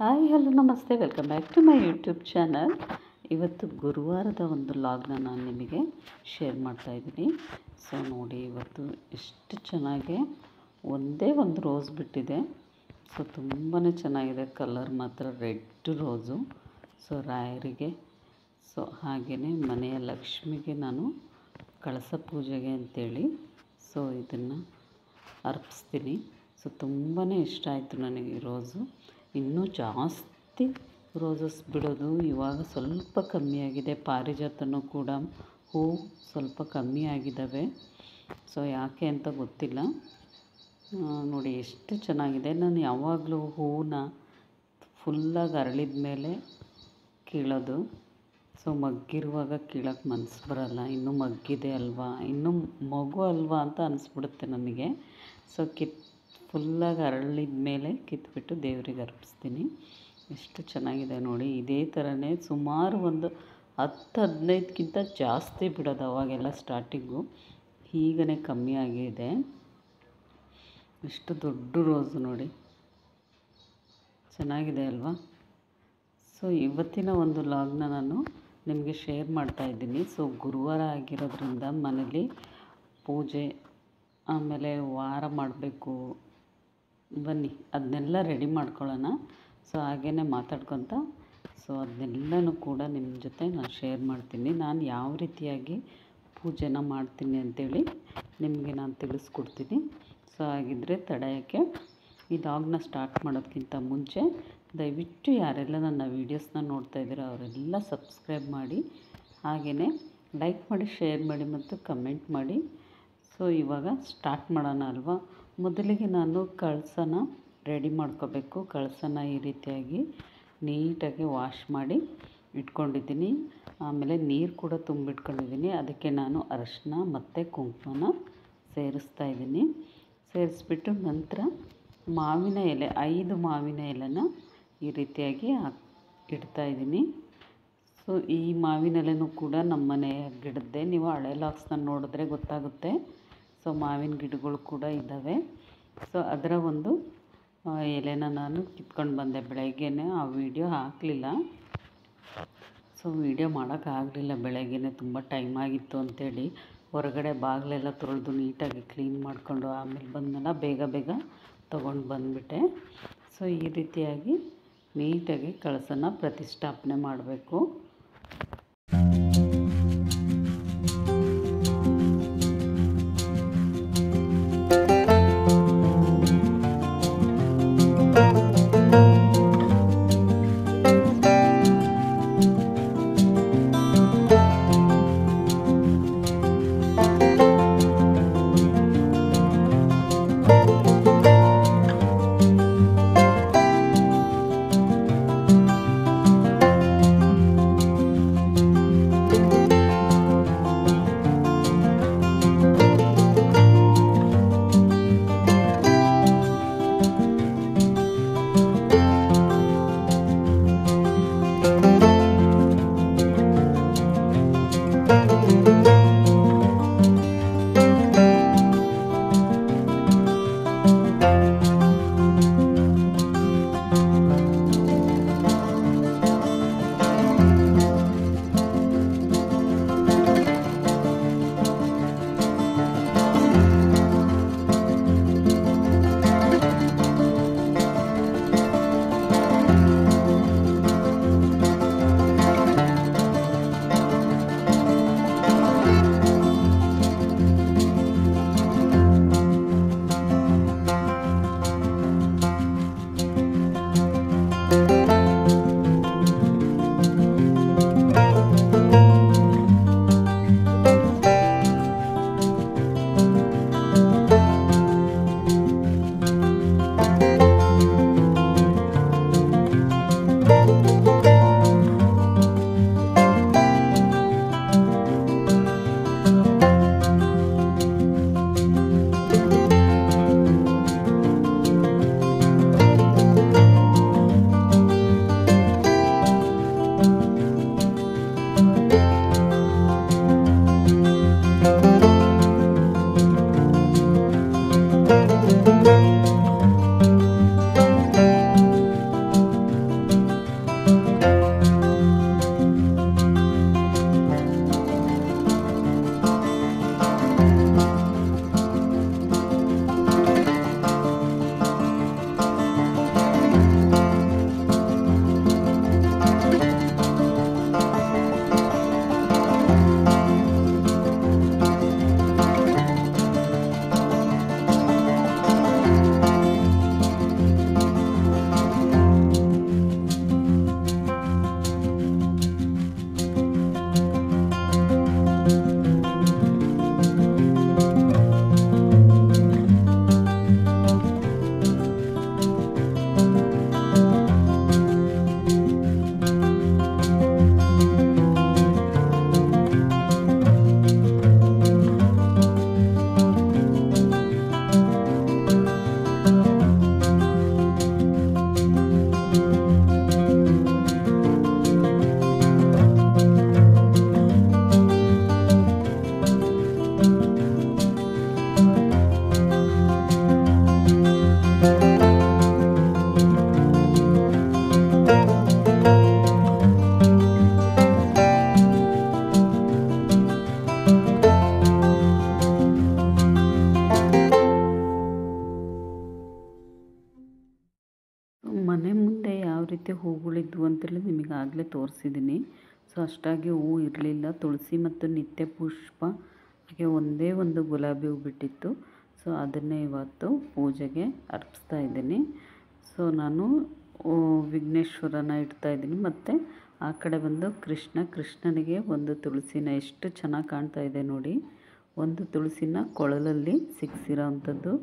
Hi hello ನಮಸ್ತೆ, welcome back to my YouTube channel. ಇವತ್ತು ಗುರುವಾರದ ಒಂದು ಲಾಗ್ನ ನಾನು ನಿಮಗೆ ಶೇರ್ ಮಾಡ್ತಾಯಿದ್ದೀನಿ. ಸೊ ನೋಡಿ, ಇವತ್ತು ಎಷ್ಟು ಚೆನ್ನಾಗಿ ಒಂದೇ ಒಂದು ರೋಸ್ ಬಿಟ್ಟಿದೆ. ಸೊ ತುಂಬಾ ಚೆನ್ನಾಗಿದೆ, ಕಲರ್ ಮಾತ್ರ ರೆಡ್ ರೋಸು. ಸೊ ರಾಯರಿಗೆ, ಸೊ ಹಾಗೆಯೇ ಮನೆಯ ಲಕ್ಷ್ಮಿಗೆ ನಾನು ಕಳಸ ಪೂಜೆಗೆ ಅಂಥೇಳಿ ಸೊ ಇದನ್ನು ಅರ್ಪಿಸ್ತೀನಿ. ಸೊ ತುಂಬಾ ಇಷ್ಟ ಆಯಿತು ನನಗೆ ಈ ರೋಸು. ಇನ್ನೂ ಜಾಸ್ತಿ ರೋಸಸ್ ಬಿಡೋದು ಇವಾಗ ಸ್ವಲ್ಪ ಕಮ್ಮಿಯಾಗಿದೆ. ಪಾರಿಜಾತನೂ ಕೂಡ ಹೂವು ಸ್ವಲ್ಪ ಕಮ್ಮಿ ಆಗಿದ್ದಾವೆ. ಸೊ ಯಾಕೆ ಅಂತ ಗೊತ್ತಿಲ್ಲ. ನೋಡಿ ಎಷ್ಟು ಚೆನ್ನಾಗಿದೆ. ನಾನು ಯಾವಾಗಲೂ ಹೂವನ್ನ ಫುಲ್ಲಾಗಿ ಅರಳಿದ ಮೇಲೆ ಕೀಳೋದು. ಸೊ ಮಗ್ಗಿರುವಾಗ ಕೀಳೋಕ್ಕೆ ಮನಸ್ಸು ಬರೋಲ್ಲ. ಇನ್ನೂ ಮಗ್ಗಿದೆ ಅಲ್ವಾ, ಇನ್ನೂ ಮಗು ಅಲ್ವಾ ಅಂತ ಅನಿಸ್ಬಿಡುತ್ತೆ ನನಗೆ. ಸೊ ಫುಲ್ಲಾಗಿ ಅರಳಿದ ಮೇಲೆ ಕಿತ್ಬಿಟ್ಟು ದೇವರಿಗೆ ಅರ್ಪಿಸ್ತೀನಿ. ಎಷ್ಟು ಚೆನ್ನಾಗಿದೆ ನೋಡಿ. ಇದೇ ಥರನೇ ಸುಮಾರು ಒಂದು 10-15ಕ್ಕಿಂತ ಜಾಸ್ತಿ ಬಿಡೋದು ಅವಾಗೆಲ್ಲ ಸ್ಟಾರ್ಟಿಂಗು. ಈಗನೇ ಕಮ್ಮಿ ಆಗಿದೆ. ಎಷ್ಟು ದೊಡ್ಡ ರೋಸು ನೋಡಿ, ಚೆನ್ನಾಗಿದೆ ಅಲ್ವಾ. ಸೊ ಇವತ್ತಿನ ಒಂದು ಲಾಗ್ನ ನಾನು ನಿಮಗೆ ಶೇರ್ ಮಾಡ್ತಾಯಿದ್ದೀನಿ. ಸೊ ಗುರುವಾರ ಆಗಿರೋದ್ರಿಂದ ಮನೇಲಿ ಪೂಜೆ, ಆಮೇಲೆ ವಾರ ಮಾಡಬೇಕು. ಬನ್ನಿ ಅದನ್ನೆಲ್ಲ ರೆಡಿ ಮಾಡ್ಕೊಳ್ಳೋಣ. ಸೊ ಹಾಗೇ ಮಾತಾಡ್ಕೊತ ಸೊ ಅದನ್ನೆಲ್ಲನೂ ಕೂಡ ನಿಮ್ಮ ಜೊತೆ ನಾನು ಶೇರ್ ಮಾಡ್ತೀನಿ. ನಾನು ಯಾವ ರೀತಿಯಾಗಿ ಪೂಜೆನ ಮಾಡ್ತೀನಿ ಅಂಥೇಳಿ ನಿಮಗೆ ನಾನು ತಿಳಿಸ್ಕೊಡ್ತೀನಿ. ಸೊ ಹಾಗಿದ್ದರೆ ತಡೆಯೋಕ್ಕೆ ಈ ಲಾಗ್ನ ಸ್ಟಾರ್ಟ್ ಮಾಡೋದಕ್ಕಿಂತ ಮುಂಚೆ ದಯವಿಟ್ಟು ಯಾರೆಲ್ಲ ನನ್ನ ವೀಡಿಯೋಸ್ನ ನೋಡ್ತಾಯಿದ್ದೀರೋ ಅವರೆಲ್ಲ ಸಬ್ಸ್ಕ್ರೈಬ್ ಮಾಡಿ, ಹಾಗೆಯೇ ಲೈಕ್ ಮಾಡಿ, ಶೇರ್ ಮಾಡಿ ಮತ್ತು ಕಮೆಂಟ್ ಮಾಡಿ. ಸೊ ಇವಾಗ ಸ್ಟಾರ್ಟ್ ಮಾಡೋಣ ಅಲ್ವಾ. ಮೊದಲಿಗೆ ನಾನು ಕಳಸನ ರೆಡಿ ಮಾಡ್ಕೋಬೇಕು. ಕಳಸನ ಈ ರೀತಿಯಾಗಿ ನೀಟಾಗಿ ವಾಶ್ ಮಾಡಿ ಇಟ್ಕೊಂಡಿದ್ದೀನಿ. ಆಮೇಲೆ ನೀರು ಕೂಡ ತುಂಬಿಟ್ಕೊಂಡಿದ್ದೀನಿ. ಅದಕ್ಕೆ ನಾನು ಅರಶಿನ ಮತ್ತು ಕುಂಕುಮನ ಸೇರಿಸ್ತಾ ಇದ್ದೀನಿ. ಸೇರಿಸ್ಬಿಟ್ಟು ನಂತರ ಮಾವಿನ ಎಲೆ 5 ಮಾವಿನ ಎಲೆನ ಈ ರೀತಿಯಾಗಿ ಇಡ್ತಾಯಿದ್ದೀನಿ. ಸೊ ಈ ಮಾವಿನ ಎಲೆನೂ ಕೂಡ ನಮ್ಮ ಮನೆಯ ಗಿಡದ್ದೇ. ನೀವು ಹಳೆ ಲಾಗ್ಸ್ನ ನೋಡಿದ್ರೆ ಗೊತ್ತಾಗುತ್ತೆ. ಸೊ ಮಾವಿನ ಗಿಡಗಳು ಕೂಡ ಇದ್ದಾವೆ. ಸೊ ಅದರ ಒಂದು ಎಲೆನ ನಾನು ಕಿತ್ಕೊಂಡು ಬಂದೆ ಬೆಳಗ್ಗೆನೇ. ಆ ವಿಡಿಯೋ ಹಾಕಲಿಲ್ಲ. ಸೊ ವಿಡಿಯೋ ಮಾಡೋಕ್ಕಾಗಲಿಲ್ಲ, ಬೆಳಗ್ಗೆನೇ ತುಂಬ ಟೈಮ್ ಆಗಿತ್ತು ಅಂಥೇಳಿ ಹೊರಗಡೆ ಬಾಗಿಲೆಲ್ಲ ತೊಳೆದು ನೀಟಾಗಿ ಕ್ಲೀನ್ ಮಾಡಿಕೊಂಡು ಆಮೇಲೆ ಬಂದೆಲ್ಲ ಬೇಗ ತೊಗೊಂಡು ಬಂದುಬಿಟ್ಟೆ. ಸೊ ಈ ರೀತಿಯಾಗಿ ನೀಟಾಗಿ ಕಳಸನ ಪ್ರತಿಷ್ಠಾಪನೆ ಮಾಡಬೇಕು. ಮುಂದೆ ಯಾವ ರೀತಿ ಹೂಗಳಿದ್ವು ಅಂತೇಳಿ ನಿಮಗೆ ಆಗಲೇ ತೋರಿಸಿದ್ದೀನಿ. ಸೊ ಅಷ್ಟಾಗಿ ಹೂವು ಇರಲಿಲ್ಲ. ತುಳಸಿ ಮತ್ತು ನಿತ್ಯ ಪುಷ್ಪ ಹಾಗೆ ಒಂದೇ ಒಂದು ಗುಲಾಬಿ ಹೂ ಬಿಟ್ಟಿತ್ತು. ಸೊ ಅದನ್ನೇ ಇವತ್ತು ಪೂಜೆಗೆ ಅರ್ಪಿಸ್ತಾ ಇದ್ದೀನಿ. ಸೊ ನಾನು ವಿಘ್ನೇಶ್ವರನ ಇಡ್ತಾಯಿದ್ದೀನಿ ಮತ್ತು ಆ ಕಡೆ ಬಂದು ಕೃಷ್ಣನಿಗೆ ಒಂದು ತುಳಸಿನ ಎಷ್ಟು ಚೆನ್ನಾಗಿ ಕಾಣ್ತಾ ಇದೆ ನೋಡಿ. ಒಂದು ತುಳಸಿನ ಕೊಳಲಲ್ಲಿ ಸಿಕ್ಕಿಸಿರೋ ಅಂಥದ್ದು.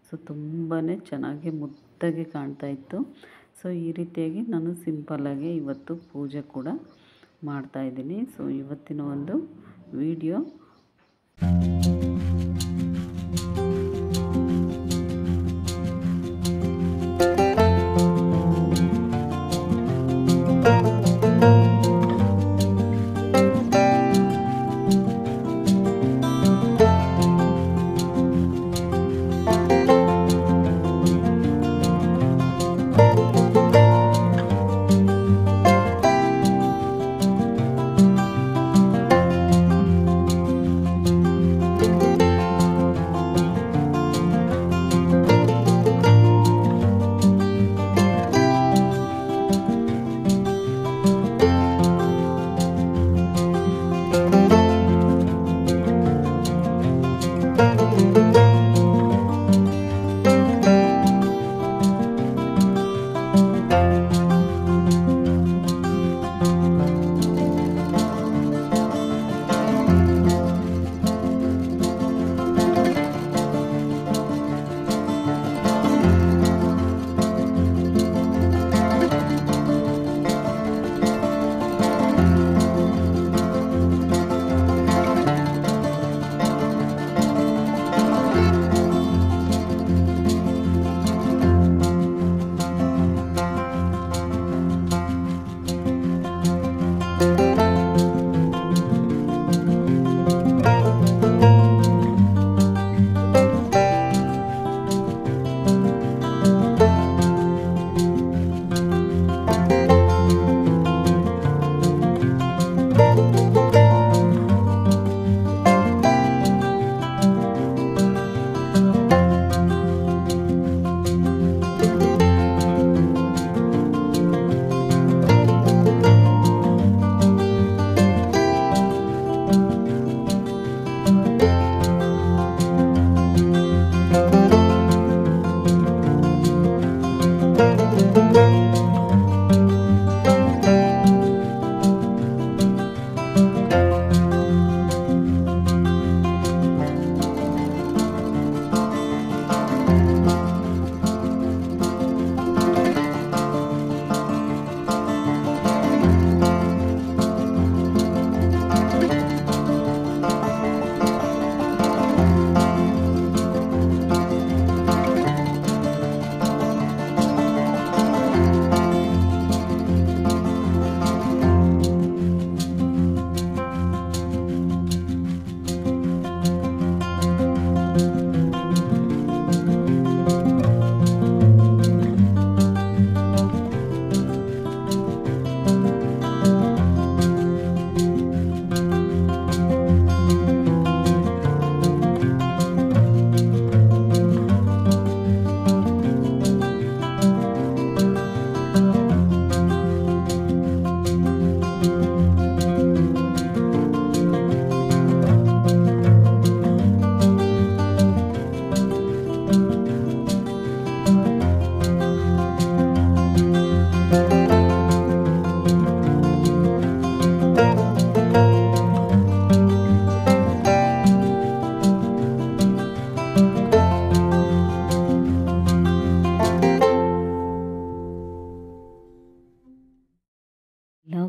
ಸೊ ತುಂಬಾ ಚೆನ್ನಾಗಿ ಮುದ್ದಾಗಿ ಕಾಣ್ತಾ ಇತ್ತು. ಸೊ ಈ ರೀತಿಯಾಗಿ ನಾನು ಸಿಂಪಲ್ಲಾಗಿ ಇವತ್ತು ಪೂಜೆ ಕೂಡ ಮಾಡ್ತಾಯಿದ್ದೀನಿ. ಸೊ ಇವತ್ತಿನ ಒಂದು ವಿಡಿಯೋ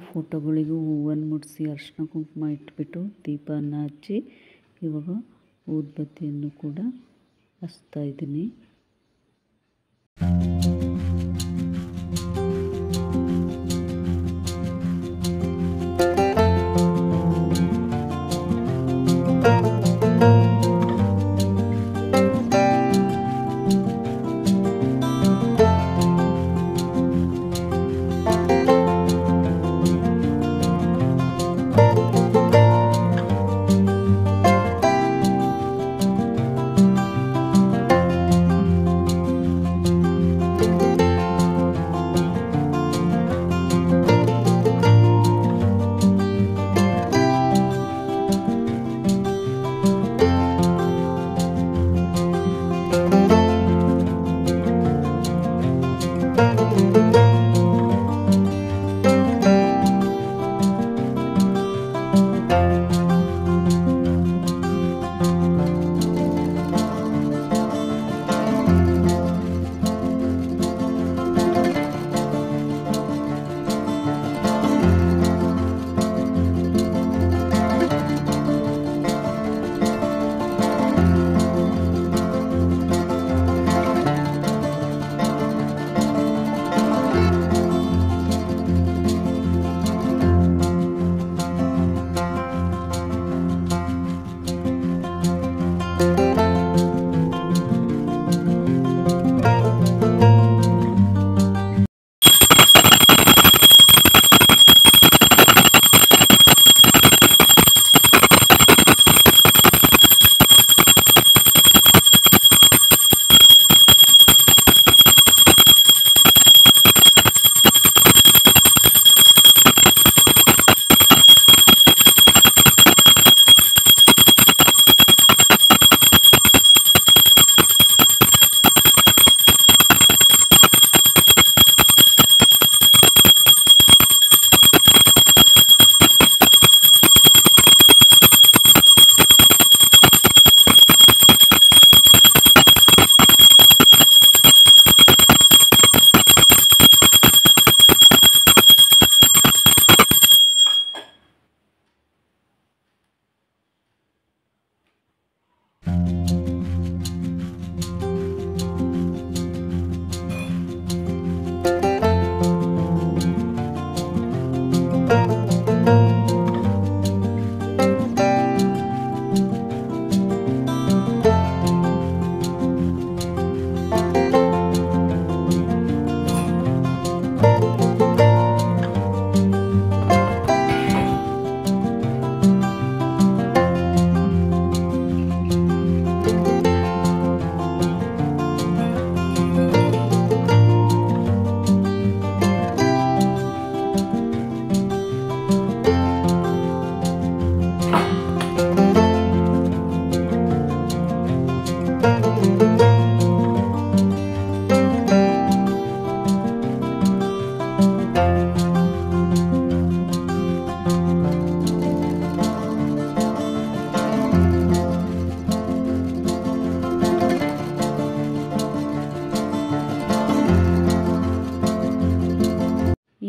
ಫೋಟೋಗಳಿಗೂ ಹೂವನ್ನು ಮುಡಿಸಿ ಅರಿಶಿನ ಕುಂಕುಮ ಇಟ್ಬಿಟ್ಟು ದೀಪವನ್ನು ಹಚ್ಚಿ ಇವಾಗ ಊದುಬತ್ತಿಯನ್ನು ಕೂಡ ಹಚ್ತಾ ಇದ್ದೀನಿ.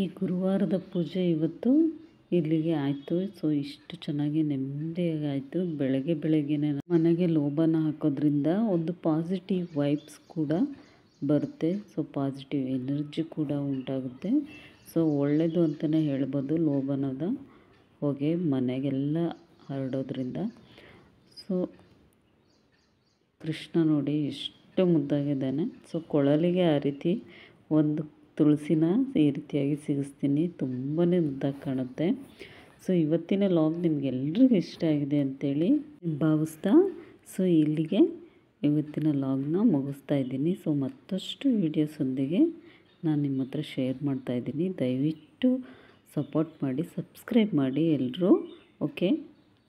ಈ ಗುರುವಾರದ ಪೂಜೆ ಇವತ್ತು ಇಲ್ಲಿಗೆ ಆಯಿತು. ಸೊ ಇಷ್ಟು ಚೆನ್ನಾಗಿ ನೆಮ್ಮದಿಯಾಗಿ ಆಯಿತು. ಬೆಳಗ್ಗೆನೇ ಮನೆಗೆ ಲೋಬನ ಹಾಕೋದ್ರಿಂದ ಒಂದು ಪಾಸಿಟಿವ್ ವೈಬ್ಸ್ ಕೂಡ ಬರುತ್ತೆ. ಸೊ ಪಾಸಿಟಿವ್ ಎನರ್ಜಿ ಕೂಡ ಉಂಟಾಗುತ್ತೆ. ಸೊ ಒಳ್ಳೆಯದು ಅಂತಲೇ ಹೇಳ್ಬೋದು ಲೋಬನದ ಹೊಗೆ ಮನೆಗೆಲ್ಲ ಹರಡೋದ್ರಿಂದ. ಸೊ ಕೃಷ್ಣ ನೋಡಿ ಎಷ್ಟು ಮುದ್ದಾಗಿದ್ದಾನೆ. ಸೊ ಕೊಳಲಿಗೆ ಆ ರೀತಿ ಒಂದು ತುಳಸಿನ ಈ ರೀತಿಯಾಗಿ ಸಿಗಿಸ್ತೀನಿ. ತುಂಬಾ ಮುದ್ದಾಗಿ ಕಾಣುತ್ತೆ. ಸೊ ಇವತ್ತಿನ ಲಾಗ್ ನಿಮಗೆಲ್ರಿಗೂ ಇಷ್ಟ ಆಗಿದೆ ಅಂತೇಳಿ ಭಾವಿಸ್ತಾ ಸೊ ಇಲ್ಲಿಗೆ ಇವತ್ತಿನ ಲಾಗ್ನ ಮುಗಿಸ್ತಾ ಇದ್ದೀನಿ. ಸೊ ಮತ್ತಷ್ಟು ವೀಡಿಯೋಸೊಂದಿಗೆ ನಾನು ನಿಮ್ಮ ಹತ್ರ ಶೇರ್ ಮಾಡ್ತಾಯಿದ್ದೀನಿ. ದಯವಿಟ್ಟು ಸಪೋರ್ಟ್ ಮಾಡಿ, ಸಬ್ಸ್ಕ್ರೈಬ್ ಮಾಡಿ ಎಲ್ಲರೂ. ಓಕೆ.